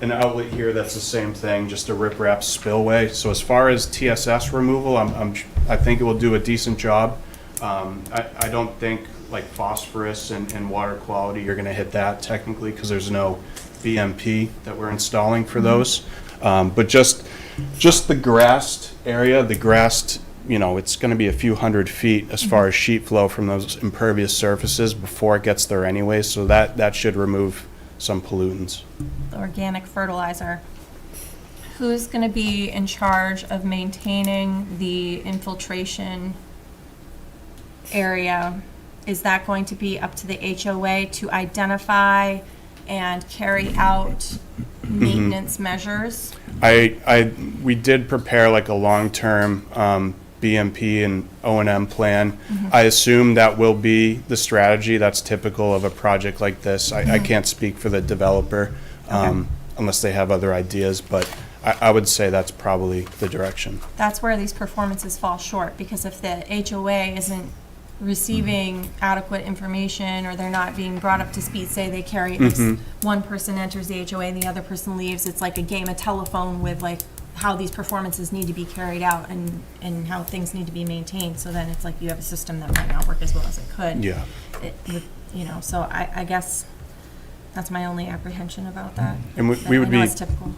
an outlet here that's the same thing, just a riprap spillway. So as far as TSS removal, I think it will do a decent job. I don't think like phosphorus and water quality, you're gonna hit that technically, because there's no BMP that we're installing for those. But just the grassed area, it's gonna be a few hundred feet as far as sheet flow from those impervious surfaces before it gets there anyway, so that should remove some pollutants. The organic fertilizer. Who's going to be in charge of maintaining the infiltration area? Is that going to be up to the HOA to identify and carry out maintenance measures? We did prepare like a long-term BMP and O&M plan. I assume that will be the strategy that's typical of a project like this. I can't speak for the developer unless they have other ideas, but I would say that's probably the direction. That's where these performances fall short, because if the HOA isn't receiving adequate information, or they're not being brought up to speed, say they carry this, one person enters the HOA and the other person leaves, it's like a game of telephone with like how these performances need to be carried out and how things need to be maintained. So then it's like you have a system that might not work as well as it could. Yeah. So I guess that's my only apprehension about that. And we But would I know be, it's typical.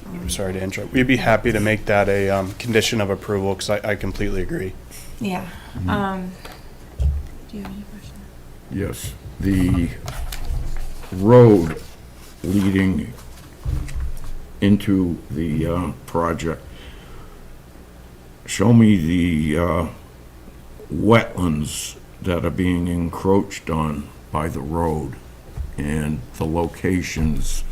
I'm sorry to interrupt, we'd be happy to make that a condition of approval, because I completely agree. Yeah. Do you have any questions? Yes, the road leading into the project, show me the wetlands that are being encroached on by the road and the locations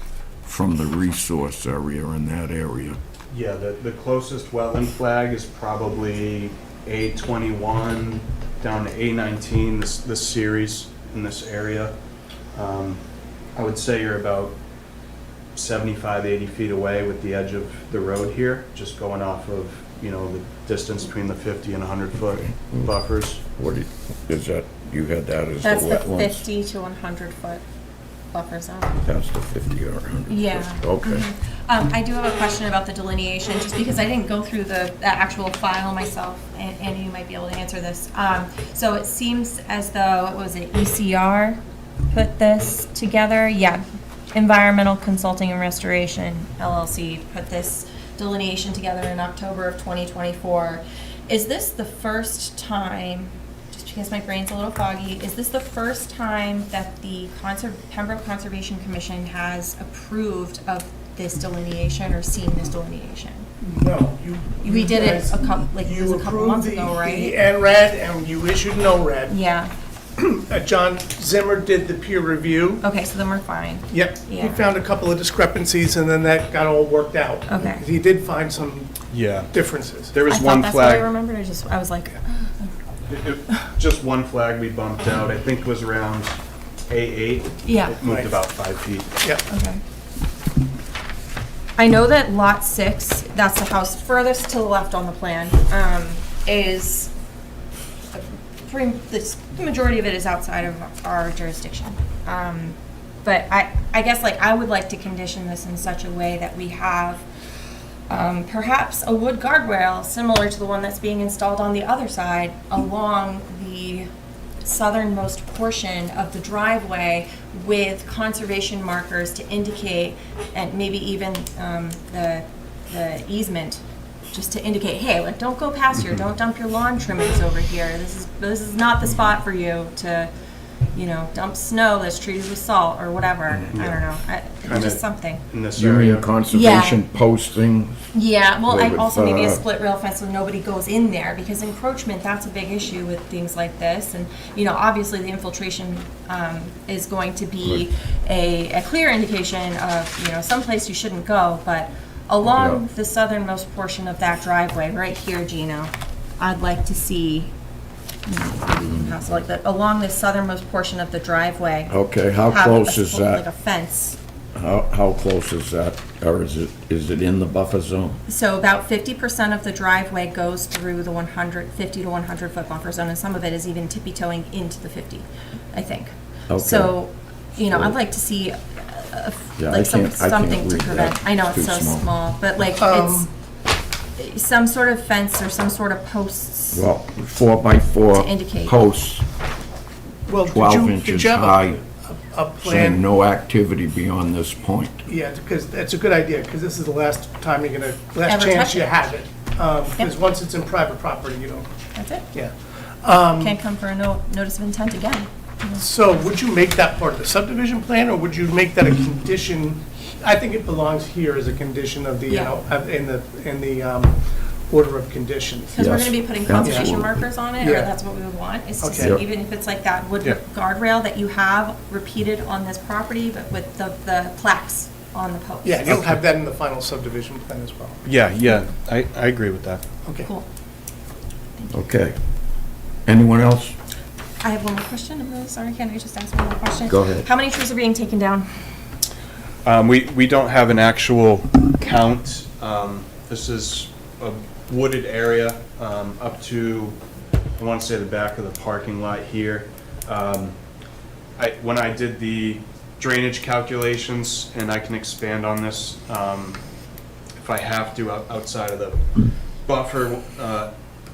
from the resource area in that area. Yeah, the closest wetland flag is probably A21 down to A19, this series in this area. I would say you're about 75, 80 feet away with the edge of the road here, just going off of, the distance between the 50 and 100-foot buffers. What is that, you had that as the That's the wetlands? 50 to 100 foot buffer zone. That's the 50 or 100? Yeah. Okay. I do have a question about the delineation, just because I didn't go through the actual file myself, and Andy, you might be able to answer this. So it seems as though, it was an ECR put this together? Yeah, Environmental Consulting and Restoration, LLC, put this delineation together in October of 2024. Is this the first time, just because my brain's a little foggy, is this the first time that the Pembroke Conservation Commission has approved of this delineation or seen this delineation? No, We did it guys- a couple, like, it was a couple months ago, You approved right? the NRED, and you issued an ORED. Yeah, John Zimmer did the peer review. okay, so then we're fine. Yep, he Yeah. found a couple of discrepancies, and then that got all worked out. Okay. He did find some Yeah. differences. There I was thought one that's what I flag, remembered, I was like, just one flag we bumped out, I think was around A8. yeah. It moved Right. about 5 feet. Yep. Okay. I know that lot 6, that's the house furthest to the left on the plan, is, the majority of it is outside of our jurisdiction. But I guess, like, I would like to condition this in such a way that we have perhaps a wood guardrail similar to the one that's being installed on the other side along the southernmost portion of the driveway with conservation markers to indicate, and maybe even the easement, just to indicate, hey, like, don't go past here, don't dump your lawn trimmings over here. This is not the spot for you to, dump snow that's treated with salt or whatever. I don't know. Kinda Just something. In this You area. mean conservation posting? Yeah, well, With, also maybe a uh, split rail fence so nobody goes in there, because encroachment, that's a big issue with things like this. And, obviously the infiltration is going to be a clear indication of, someplace you shouldn't go, but along Yeah. the southernmost portion of that driveway, right here, Gino, I'd like to see, like that, along the southernmost portion of the driveway. Okay, how have close a is like a that? fence. How close is that? Or is it in the buffer zone? So about 50% of the driveway goes through the 50 to 100 foot buffer zone, and some of it is even tippy-toeing into the 50, I think. Okay. So, I'd like to see Yeah, like I can't something to read prevent. that. I know It's it's so too small, but like it's some sort of fence or some sort of posts. Well, 4x4 To indicate. posts, Well, 12 inches high, a saying plan? no activity beyond this point. Yeah, because that's a good idea, because this is the last time you're gonna, last Ever chance touch you it. have it. Because Yep. once it's in private property, you don't, That's it. yeah. Can't come for a notice of intent again. So would you make that part of the subdivision plan, or would you make that a condition? I think it belongs here as a condition of the, Yeah. in the order of conditions. Because we're Yes, going to be putting absolutely. conservation markers on it, or Yeah. that's what we would want, is to Okay. see, Yep. even if it's like that wood Yeah. guardrail that you have repeated on this property, but with the plaques on the post. Yeah, and you'll have that in the final subdivision plan as well. Yeah, I agree with that. Okay. Cool. Okay. Anyone else? I have one more question. I'm really sorry. Can I just ask one more question? Go ahead. How many trees are being taken down? We don't have an actual count. This is a wooded area up to, I want to say, the back of the parking lot here. When I did the drainage calculations, and I can expand on this if I have to outside of the buffer,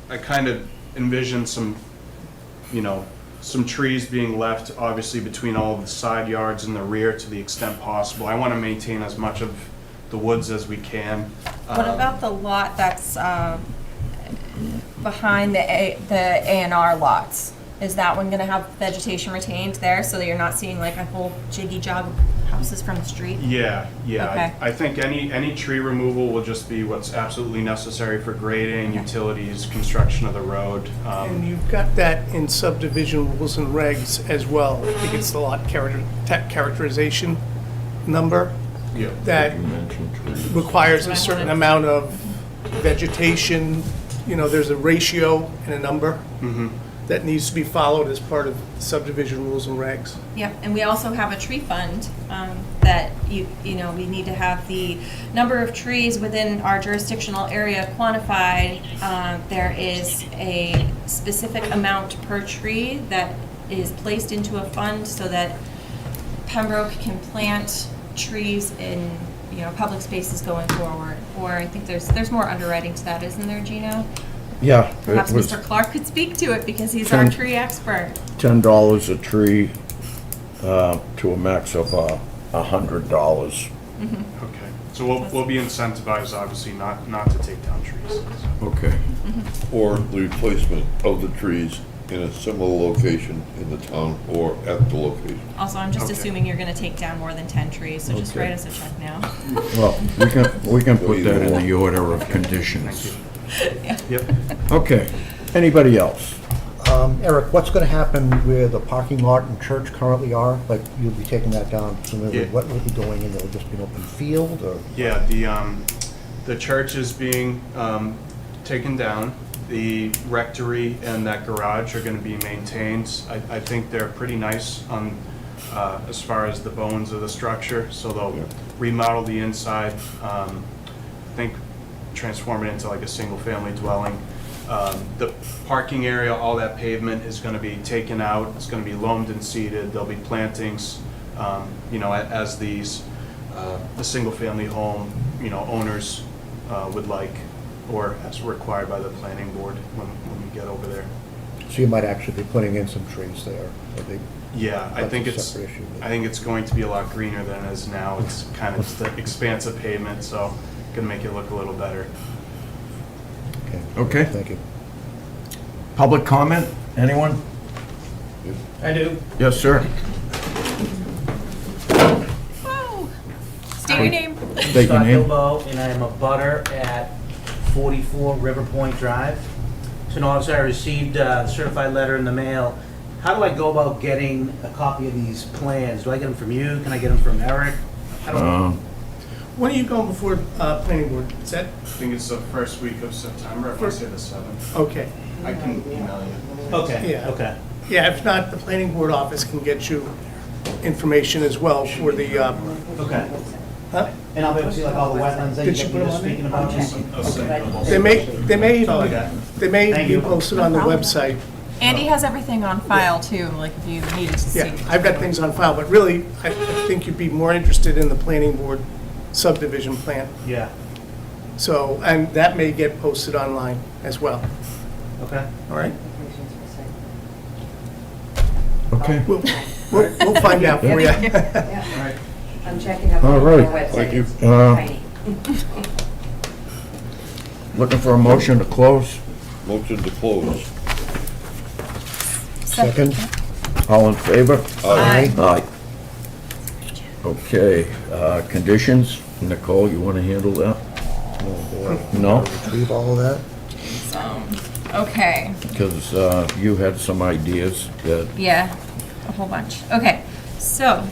I kind of envisioned some trees being left, obviously, between all of the side yards and the rear to the extent possible. I want to maintain as much of the woods as we can. What about the lot that's behind the A&R lots? Is that one gonna have vegetation retained there so that you're not seeing like a whole jiggy jog of houses from the street? Yeah. Okay. I think any tree removal will just be what's absolutely necessary for grading, utilities, construction of the road. And you've got that in subdivision rules and regs as well. I think it's the lot characterization number Yeah. that You mentioned trees. requires a certain amount of vegetation. There's a ratio and a number that needs to be followed as part of subdivision rules and regs. Yep, and we also have a tree fund that we need to have the number of trees within our jurisdictional area quantified. There is a specific amount per tree that is placed into a fund so that Pembroke can plant trees in public spaces going forward. Or I think there's more underwriting to that, isn't there, Gino? Yeah, Perhaps it was Mr. Clark could speak to it because he's our 10 tree expert. $10 a tree to a max of $100. Okay. So we'll be incentivized, obviously, not to take down trees. Okay. Or the replacement of the trees in a similar location in the town or at the location. Also, I'm just Okay. assuming you're gonna take down more than 10 trees, so just Okay. write us a check now. Well, we can put that in the order of conditions. Yep. Okay. Anybody else? Eric, what's going to happen where the parking lot and church currently are? Like, you'll be taking that down, presumably, Yeah. what will be going in? It'll just be an open field, or? Yeah, the church is being taken down. The rectory and that garage are gonna be maintained. I think they're pretty nice on, as far as the bones of the structure, so they'll remodel the inside, I think transform it into like a single-family dwelling. The parking area, all that pavement is gonna be taken out. It's gonna be loamed and seeded. There'll be plantings, as these, the single-family home, owners would like, or as required by the planning board when we get over there. So you might actually be putting in some trees there. Or they- Yeah, I That's think a it's, separate issue, but- I think it's going to be a lot greener than it is now. It's kind of just the expansive pavement, so gonna make it look a little better. Okay. Thank you. Public comment? Anyone? I do. Yes, sir. Whoa! State your name. State your Scott name. Bilbo, and I am a butter at 44 River Point Drive. So notice I received a certified letter in the mail. How do I go about getting a copy of these plans? Do I get them from you? Can I get them from Eric? I don't know. When are you going before planning board? Is that, I think it's the first week of September, if I say the 7th. okay. I can email you. Okay, Yeah. okay. Yeah, if not, the planning board office can get you information as well for the, Okay. huh? And I'll be able to see like all the wetlands that Did you you're put 'em just on there? speaking about? Just- They may, all I got. they may Thank be you. posted on the website. Andy has everything on file too, like if you needed to see. Yeah, I've got things on file, but really, I think you'd be more interested in the planning board subdivision plan. Yeah, So, and that may get posted online as well, okay. all right? Okay. We'll find out for you. I'm checking up All on right. the website. Thank you. It's tiny. Looking for a motion to close? Motion to close. Second? All in favor? Aye. Aye. Okay, conditions? Nicole, you want to handle that? No? Retrieve all of that? Okay. Because you had some ideas that, Yeah, a whole bunch. Okay, so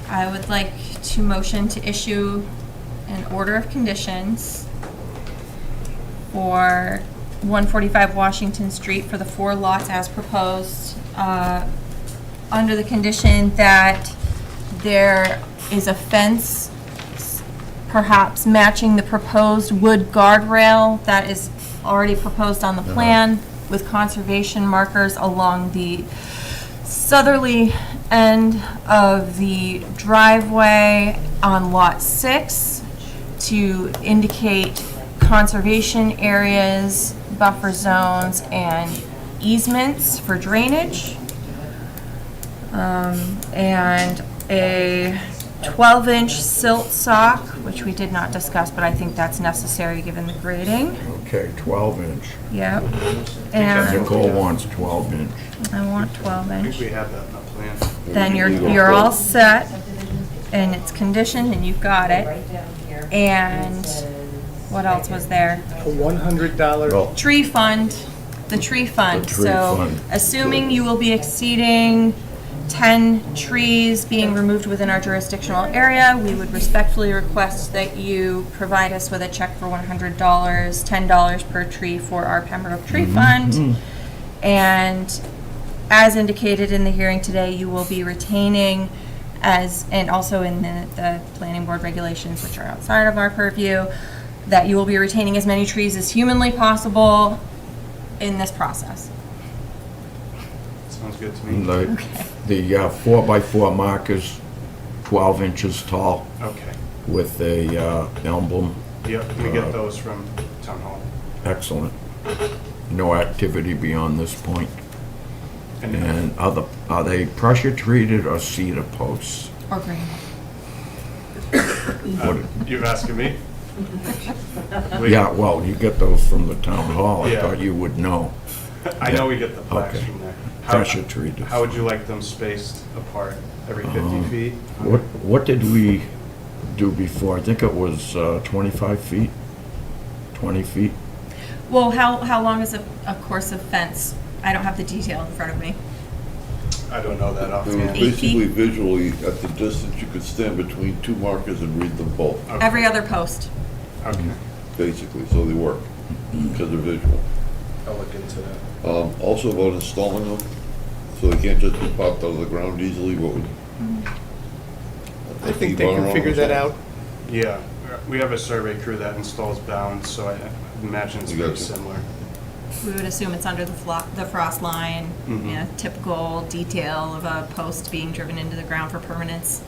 I would like to motion to issue an order of conditions for 145 Washington Street for the 4 lots as proposed, under the condition that there is a fence perhaps matching the proposed wood guardrail that is already proposed on the plan with conservation markers along the southerly end of the driveway on Lot 6 to indicate conservation areas, buffer zones, and easements for drainage. And a 12-inch silt sock, which we did not discuss, but I think that's necessary given the grading. okay, 12-inch. Yep. And Nicole wants 12-inch. I want I 12-inch. think we have that in the plan. Then you're all set, and it's conditioned, and you've got it. And what else was there? A $100, Well, Tree fund, the tree fund. The tree So, fund. assuming you will be exceeding 10 trees being removed within our jurisdictional area, we would respectfully request that you provide us with a check for $100, $10 per tree for our Pembroke Tree Fund. And as indicated in the hearing today, you will be retaining and also in the planning board regulations, which are outside of our purview, that you will be retaining as many trees as humanly possible in this process. Sounds good to me. the 4x4 markers, 12 inches tall, Okay. with a emblem. Yep, we get those from town hall. Excellent. No activity beyond this point. And are they pressure treated or cedar posts? Or green. You're asking me? Yeah, well, you get those from the town hall. I Yeah. thought you would know. I know we get the plaques Okay. from there. Pressure treated. How would you like them spaced apart? Every 50 feet? What did we do before? I think it was 25 feet, 20 feet. Well, how long is a course of fence? I don't have the detail in front of me. I don't know that It was offhand. basically visually, at the distance, you could stand between 2 markers and read them both, Okay. Every other post. Okay, basically, so they work, because they're visual. I'll look into that. Also about installing them, so they can't just be popped out of the ground easily, what would? I think they can figure that out. Yeah, we have a survey crew that installs bounds, so I imagine it's very Gotcha. similar. We would assume it's under the frost line, Mhm. you know, typical detail of a post being driven into the ground for permanence.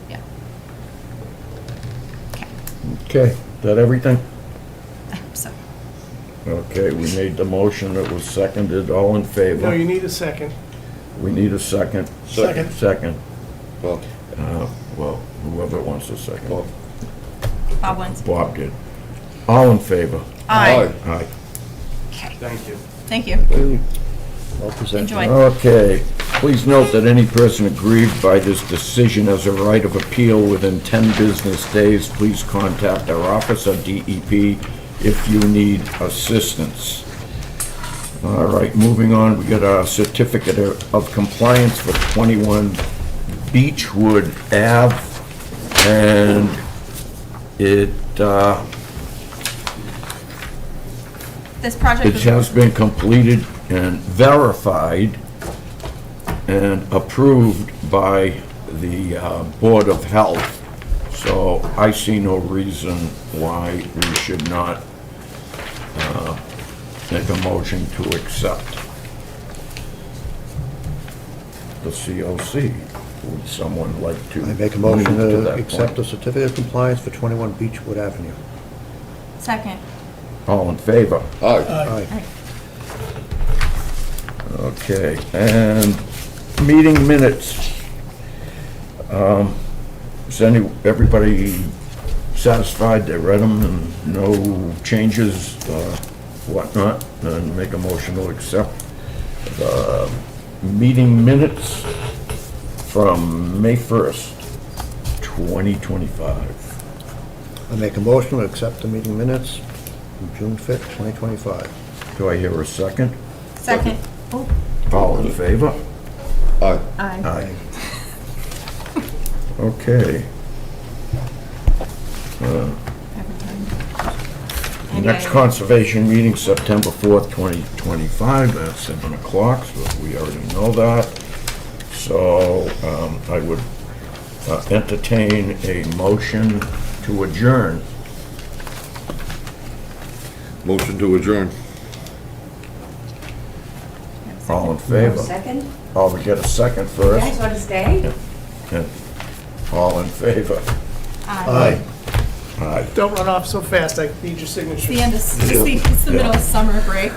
Yeah. Okay, Okay, that everything? I hope so. Okay, we made the motion, it was seconded, all in favor? No, you need a second. We need a second. Second. Second. Well, Well, whoever wants a second. well, Bob wins. Bob did. All in favor? Aye. Aye. Okay, Thank you. thank you. Well presented. Enjoy. Okay, please note that any person aggrieved by this decision has a right of appeal within 10 business days. Please contact our office at DEP if you need assistance. All right, moving on, we got a certificate of compliance for 21 Beechwood Ave, and it This project it was has been completed and verified and approved by the Board of Health. So I see no reason why we should not make a motion to accept the COC. Would someone like to? I make a motion move to that accept point? the certificate of compliance for 21 Beechwood Avenue. Second. All in favor? Aye. Aye. Okay, and meeting minutes. Is everybody satisfied? They read them and no changes, whatnot? And make a motion to accept the meeting minutes from May 1st, 2025. I make a motion to accept the meeting minutes from June 5th, 2025. Do I hear a second? Second. Oh, All in favor? Aye. aye. Aye. Okay. The next conservation meeting, September 4th, 2025, at 7 o'clock, so we already know that. So I would entertain a motion to adjourn. Motion to adjourn. All in favor? Second? Oh, we get a second You first. guys want to stay? Yeah. All in favor? Aye. Aye. Don't run off so fast, I need your signature. It's the middle of summer break.